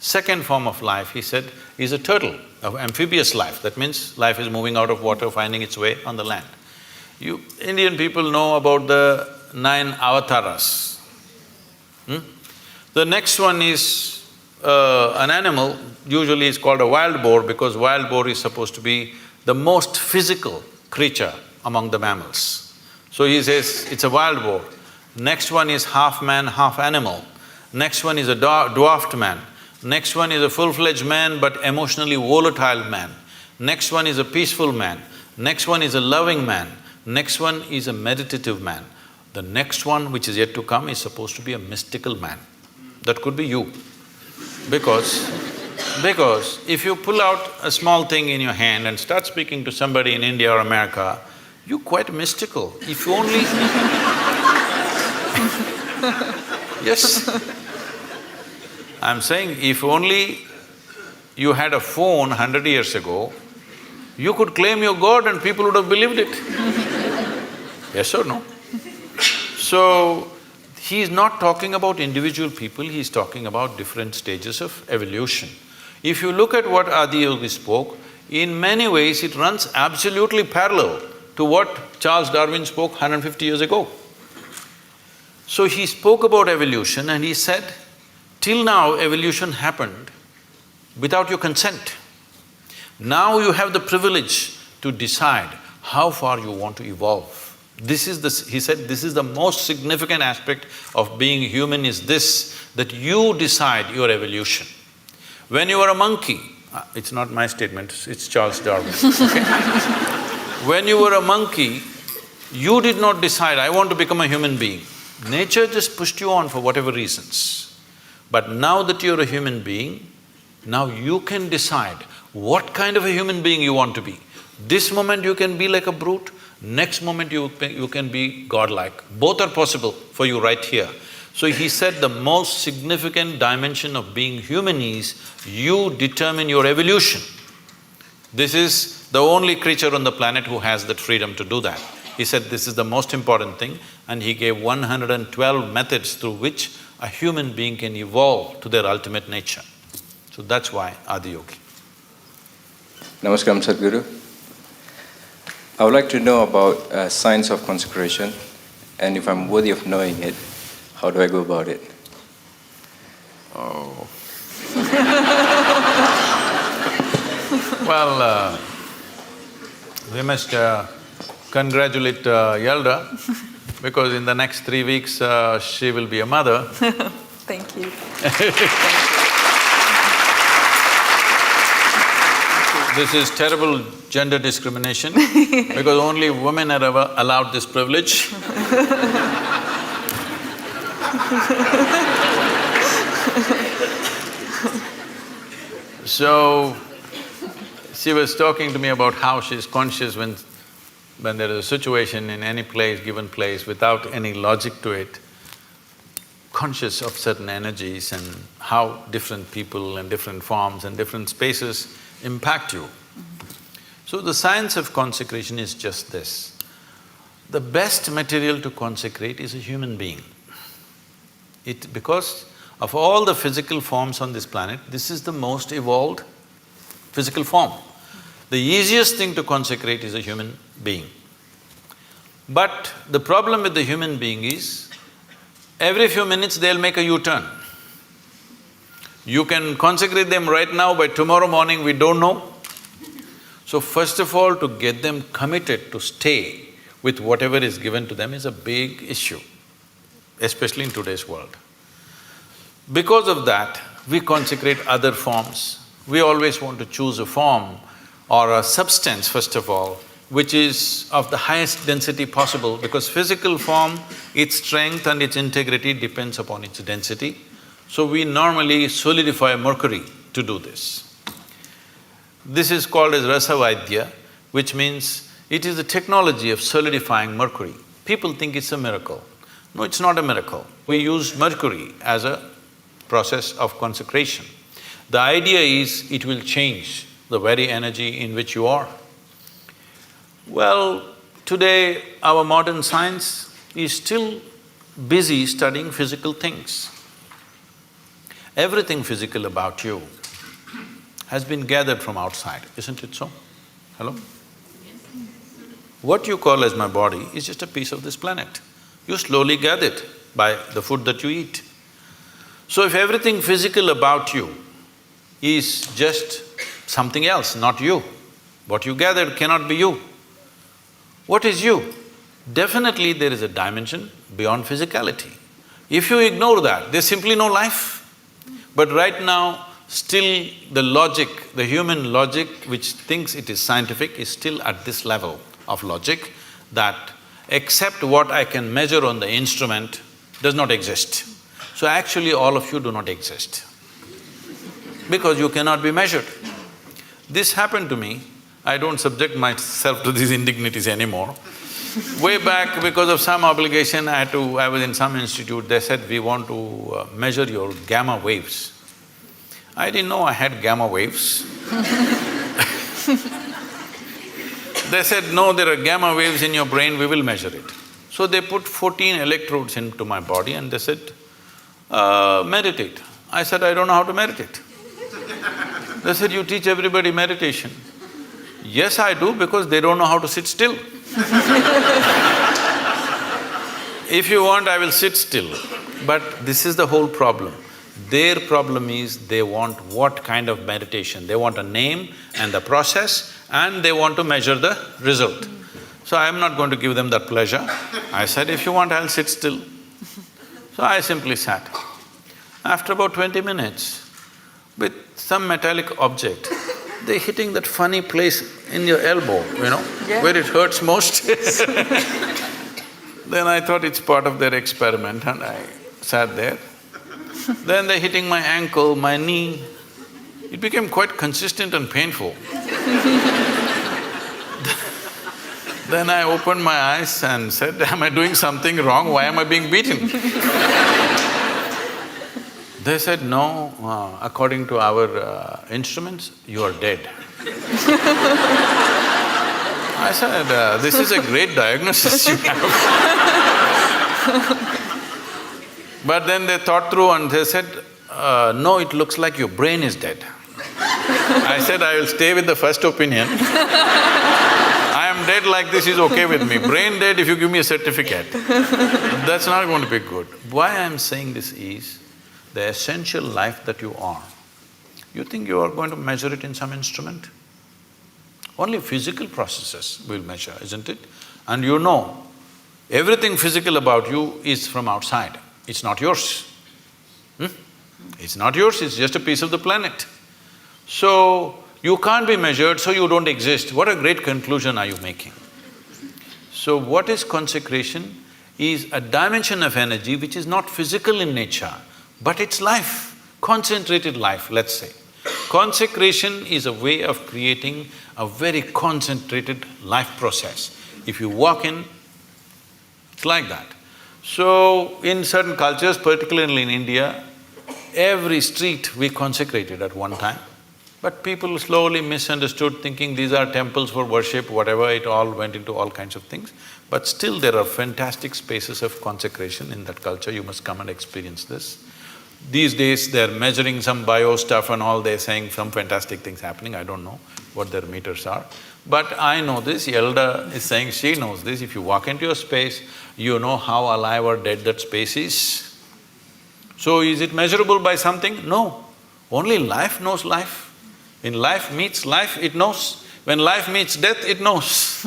Second form of life, he said, is a turtle, of amphibious life. That means life is moving out of water, finding its way on the land. You Indian people know about the 9 avatars. The next one is an animal, usually is called a wild boar because wild boar is supposed to be the most physical creature among the mammals. So he says, it's a wild boar. Next one is half man, half animal. Next one is a dwarfed man. Next one is a full-fledged man but emotionally volatile man. Next one is a peaceful man. Next one is a loving man. Next one is a meditative man. The next one, which is yet to come, is supposed to be a mystical man. That could be you. Because if you pull out a small thing in your hand and start speaking to somebody in India or America, you're quite mystical. If you only… Yes. I'm saying, if only you had a phone 100 years ago, you could claim you're God and people would have believed it. Yes or no? So, he's not talking about individual people, he's talking about different stages of evolution. If you look at what Adiyogi spoke, in many ways it runs absolutely parallel to what Charles Darwin spoke 150 years ago. So he spoke about evolution and he said, till now evolution happened without your consent. Now you have the privilege to decide how far you want to evolve. He said, this is the most significant aspect of being human is this, that you decide your evolution. When you were a monkey, it's not my statement, it's Charles Darwin, okay? When you were a monkey, you did not decide, I want to become a human being. Nature just pushed you on for whatever reasons. But now that you're a human being, now you can decide what kind of a human being you want to be. This moment you can be like a brute, next moment you can be godlike. Both are possible for you right here. So he said the most significant dimension of being human is you determine your evolution. This is the only creature on the planet who has that freedom to do that. He said this is the most important thing and he gave 112 methods through which a human being can evolve to their ultimate nature. So that's why Adiyogi. Namaskaram, Sadhguru. I would like to know about science of consecration, and if I'm worthy of knowing it, how do I go about it? Oh. Well, we must congratulate Yalda, because in the next 3 weeks she will be a mother. Thank you. This is terrible gender discrimination because only women are ever allowed this privilege. So, she was talking to me about how she's conscious when there is a situation in any place, given place, without any logic to it, conscious of certain energies and how different people and different forms and different spaces impact you. So the science of consecration is just this. The best material to consecrate is a human being. Because of all the physical forms on this planet, this is the most evolved physical form. The easiest thing to consecrate is a human being. But the problem with the human being is, every few minutes they'll make a U-turn. You can consecrate them right now, by tomorrow morning we don't know. So first of all, to get them committed to stay with whatever is given to them is a big issue, especially in today's world. Because of that, we consecrate other forms. We always want to choose a form or a substance, first of all, which is of the highest density possible, because physical form, its strength and its integrity depends upon its density. So we normally solidify mercury to do this. This is called as Rasavaidya, which means it is the technology of solidifying mercury. People think it's a miracle. No, it's not a miracle. We use mercury as a process of consecration. The idea is it will change the very energy in which you are. Well, today our modern science is still busy studying physical things. Everything physical about you has been gathered from outside, isn't it so? Hello? What you call as my body is just a piece of this planet. You slowly gather it by the food that you eat. So if everything physical about you is just something else, not you, what you gathered cannot be you. What is you? Definitely there is a dimension beyond physicality. If you ignore that, there's simply no life. But right now, still the logic, the human logic which thinks it is scientific is still at this level of logic that except what I can measure on the instrument does not exist. So actually all of you do not exist because you cannot be measured. This happened to me. I don't subject myself to these indignities anymore. Way back, because of some obligation, I was in some institute, they said, we want to measure your gamma waves. I didn't know I had gamma waves. They said, no, there are gamma waves in your brain, we will measure it. So they put 14 electrodes into my body and they said, meditate. I said, I don't know how to meditate. They said, you teach everybody meditation. Yes, I do, because they don't know how to sit still. If you want, I will sit still. But this is the whole problem. Their problem is they want what kind of meditation? They want a name and the process and they want to measure the result. So I am not going to give them that pleasure. I said, if you want, I'll sit still. So I simply sat. After about 20 minutes, with some metallic object, they're hitting that funny place in your elbow, you know, where it hurts most. Then I thought it's part of their experiment and I sat there. Then they're hitting my ankle, my knee. It became quite consistent and painful. Then I opened my eyes and said, am I doing something wrong? Why am I being beaten? They said, no, according to our instruments, you are dead. I said, this is a great diagnosis you have. But then they thought through and they said, no, it looks like your brain is dead. I said, I will stay with the first opinion. I am dead like this is okay with me. Brain dead if you give me a certificate. That's not going to be good. Why I am saying this is, the essential life that you are, you think you are going to measure it in some instrument? Only physical processes will measure, isn't it? And you know, everything physical about you is from outside, it's not yours. It's not yours, it's just a piece of the planet. So, you can't be measured, so you don't exist. What a great conclusion are you making? So what is consecration? Is a dimension of energy which is not physical in nature, but it's life, concentrated life, let's say. Consecration is a way of creating a very concentrated life process. If you walk in, it's like that. So, in certain cultures, particularly in India, every street we consecrated at one time. But people slowly misunderstood, thinking these are temples for worship, whatever, it all went into all kinds of things. But still there are fantastic spaces of consecration in that culture, you must come and experience this. These days they're measuring some bio stuff and all, they're saying some fantastic things happening, I don't know what their meters are. But I know this, Yalda is saying she knows this, if you walk into a space, you know how alive or dead that space is. So is it measurable by something? No, only life knows life. When life meets life, it knows. When life meets death, it knows.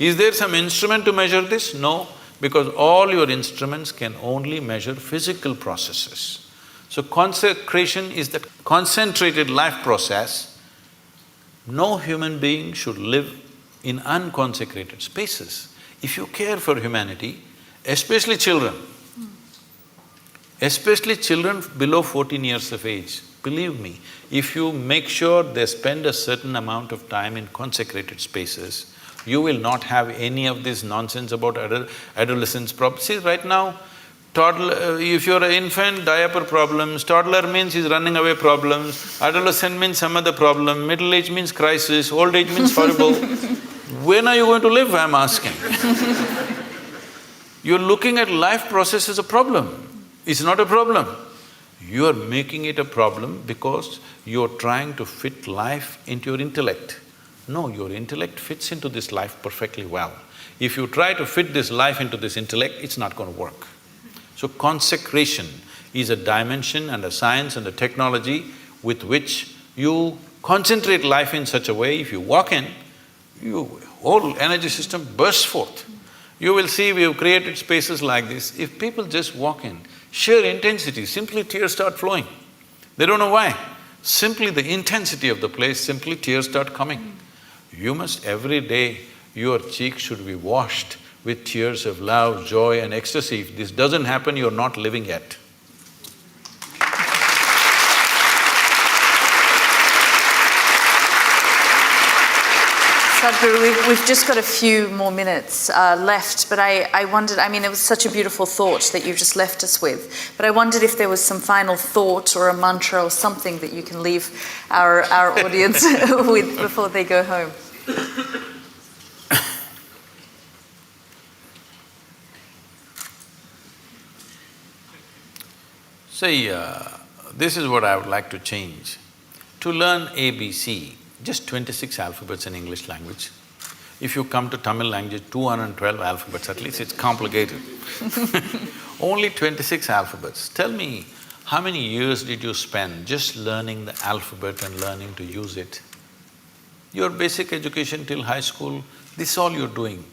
Is there some instrument to measure this? No, because all your instruments can only measure physical processes. So consecration is the concentrated life process. No human being should live in unconsecrated spaces. If you care for humanity, especially children below 14 years of age, believe me, if you make sure they spend a certain amount of time in consecrated spaces, you will not have any of this nonsense about adolescence problems. See, right now, toddler… if you're an infant, diaper problems, toddler means he's running away problems, adolescent means some other problem, middle age means crisis, old age means horrible. When are you going to live, I'm asking? You're looking at life process as a problem. It's not a problem. You're making it a problem because you're trying to fit life into your intellect. No, your intellect fits into this life perfectly well. If you try to fit this life into this intellect, it's not going to work. So consecration is a dimension and a science and a technology with which you concentrate life in such a way, if you walk in, your whole energy system bursts forth. You will see we have created spaces like this. If people just walk in, sheer intensity, simply tears start flowing. They don't know why. Simply the intensity of the place, simply tears start coming. You must every day, your cheeks should be washed with tears of love, joy and ecstasy. If this doesn't happen, you're not living yet. Sadhguru, we've just got a few more minutes left, but I wondered, I mean, it was such a beautiful thought that you've just left us with, but I wondered if there was some final thought or a mantra or something that you can leave our audience with before they go home. See, this is what I would like to change. To learn ABC, just 26 alphabets in English language. If you come to Tamil language, 212 alphabets at least, it's complicated. Only 26 alphabets. Tell me, how many years did you spend just learning the alphabet and learning to use it? Your basic education till high school, this is all you're doing,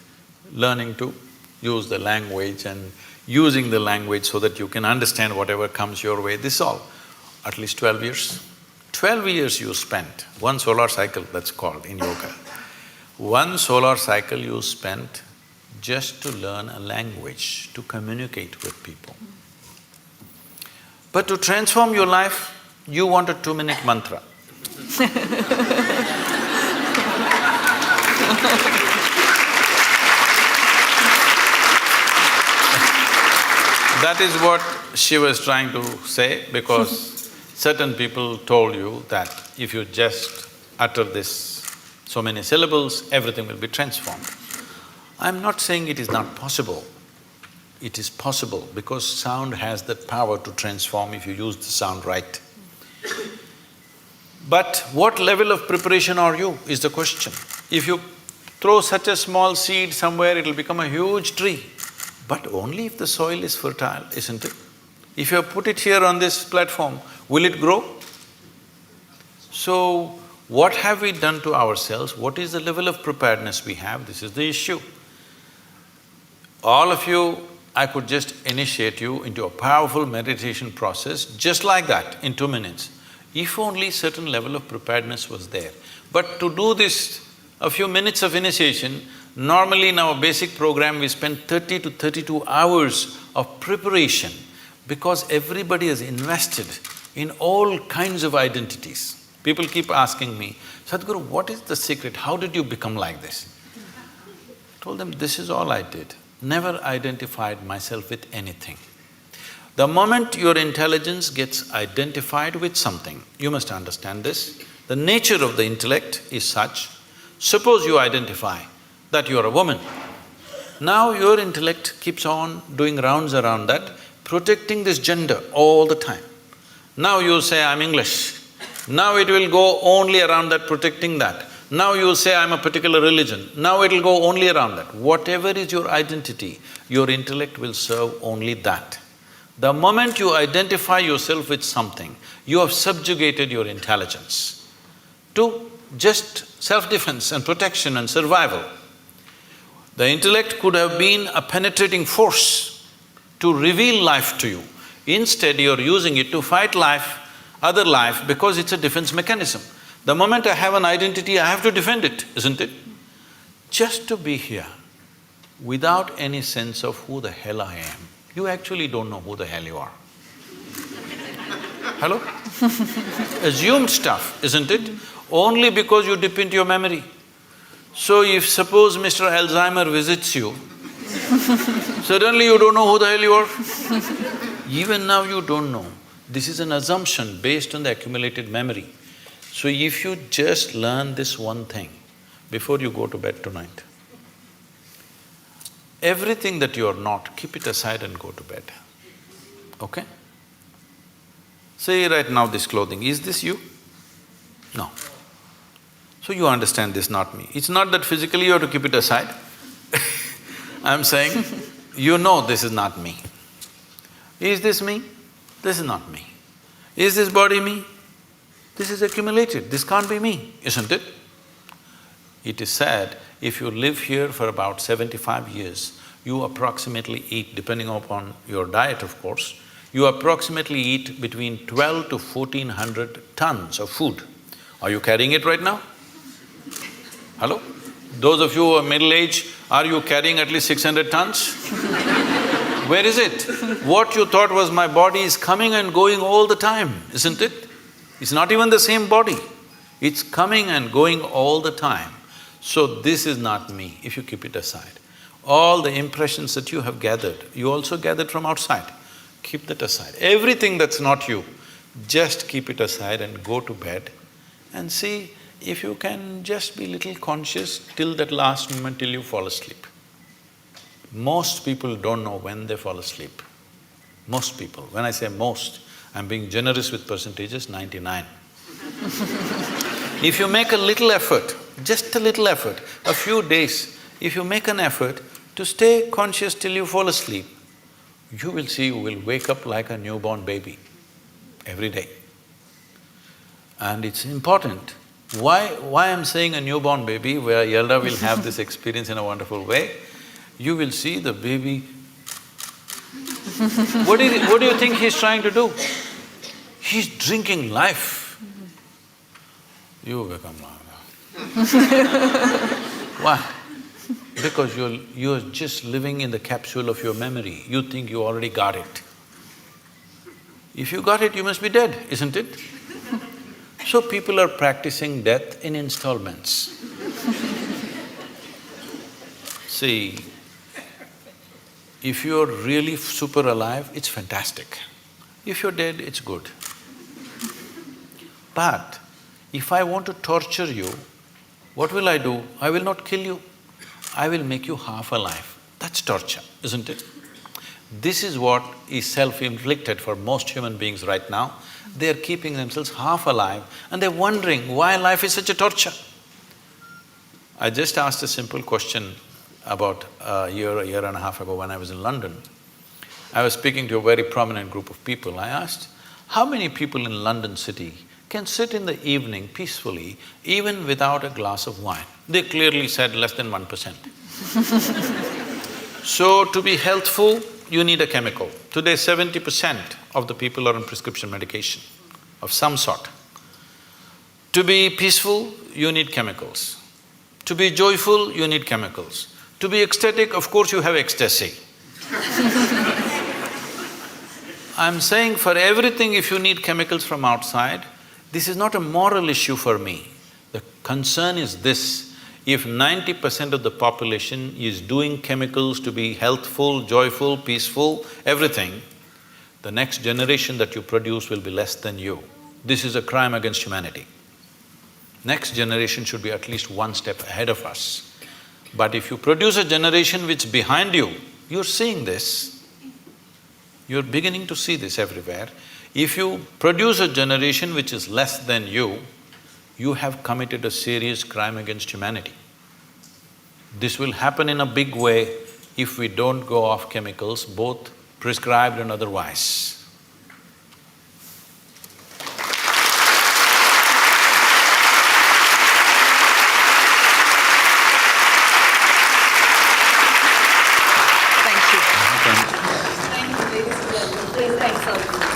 learning to use the language and using the language so that you can understand whatever comes your way, this is all. At least 12 years. 12 years you spent, one solar cycle that's called in yoga. One solar cycle you spent just to learn a language, to communicate with people. But to transform your life, you want a 2-minute mantra. That is what she was trying to say, because certain people told you that if you just utter this so many syllables, everything will be transformed. I'm not saying it is not possible. It is possible because sound has that power to transform if you use the sound right. But what level of preparation are you is the question. If you throw such a small seed somewhere, it'll become a huge tree. But only if the soil is fertile, isn't it? If you have put it here on this platform, will it grow? So, What have we done to ourselves? What is the level of preparedness we have? This is the issue. All of you, I could just initiate you into a powerful meditation process just like that in 2 minutes, if only certain level of preparedness was there. But to do this, a few minutes of initiation, normally in our basic program we spend 30 to 32 hours of preparation because everybody has invested in all kinds of identities. People keep asking me, Sadhguru, what is the secret? How did you become like this? I told them, this is all I did. Never identified myself with anything. The moment your intelligence gets identified with something, you must understand this, the nature of the intellect is such, suppose you identify that you are a woman. Now your intellect keeps on doing rounds around that, protecting this gender all the time. Now you say, I'm English. Now it will go only around that, protecting that. Now you say, I'm a particular religion. Now it'll go only around that. Whatever is your identity, your intellect will serve only that. The moment you identify yourself with something, you have subjugated your intelligence to just self-defense and protection and survival. The intellect could have been a penetrating force to reveal life to you. Instead, you're using it to fight life, other life, because it's a defense mechanism. The moment I have an identity, I have to defend it, isn't it? Just to be here, without any sense of who the hell I am, you actually don't know who the hell you are. Hello? Assumed stuff, isn't it? Only because you dip into your memory. So if suppose Mr. Alzheimer visits you, suddenly you don't know who the hell you are. Even now you don't know. This is an assumption based on the accumulated memory. So if you just learn this one thing before you go to bed tonight, everything that you are not, keep it aside and go to bed, okay? Say right now this clothing, is this you? No. So you understand this, not me. It's not that physically you have to keep it aside. I'm saying, you know this is not me. Is this me? This is not me. Is this body me? This is accumulated, this can't be me, isn't it? It is said, if you live here for about 75 years, you approximately eat, depending upon your diet of course, you approximately eat between 12 to 1400 tons of food. Are you carrying it right now? Hello? Those of you who are middle-aged, are you carrying at least 600 tons? Where is it? What you thought was my body is coming and going all the time, isn't it? It's not even the same body. It's coming and going all the time. So this is not me, if you keep it aside. All the impressions that you have gathered, you also gathered from outside. Keep that aside. Everything that's not you, just keep it aside and go to bed and see if you can just be little conscious till that last moment till you fall asleep. Most people don't know when they fall asleep. Most people. When I say most, I'm being generous with percentages, 99. If you make a little effort, just a little effort, a few days, if you make an effort to stay conscious till you fall asleep, you will see you will wake up like a newborn baby every day. And it's important. Why I'm saying a newborn baby, where Yalda will have this experience in a wonderful way, you will see the baby. What do you think he's trying to do? He's drinking life. You become like that. Why? Because you're just living in the capsule of your memory. You think you already got it. If you got it, you must be dead, isn't it? So people are practicing death in installments. See, if you're really super alive, it's fantastic. If you're dead, it's good. But if I want to torture you, what will I do? I will not kill you. I will make you half alive. That's torture, isn't it? This is what is self-inflicted for most human beings right now. They're keeping themselves half alive and they're wondering why life is such a torture. I just asked a simple question about a year and a half ago when I was in London. I was speaking to a very prominent group of people. I asked, how many people in London city can sit in the evening peacefully, even without a glass of wine. They clearly said less than 1%. So, to be healthful, you need a chemical. Today, 70% of the people are on prescription medication of some sort. To be peaceful, you need chemicals. To be joyful, you need chemicals. To be ecstatic, of course you have ecstasy. I'm saying for everything, if you need chemicals from outside, this is not a moral issue for me. The concern is this: if 90% of the population is doing chemicals to be healthful, joyful, peaceful, everything, the next generation that you produce will be less than you. This is a crime against humanity. Next generation should be at least one step ahead of us. But if you produce a generation which is behind you, you're seeing this. You're beginning to see this everywhere. If you produce a generation which is less than you have committed a serious crime against humanity. This will happen in a big way if we don't go off chemicals, both prescribed and otherwise. Thank you. Thank you, ladies and gentlemen. Please thank Sadhguru.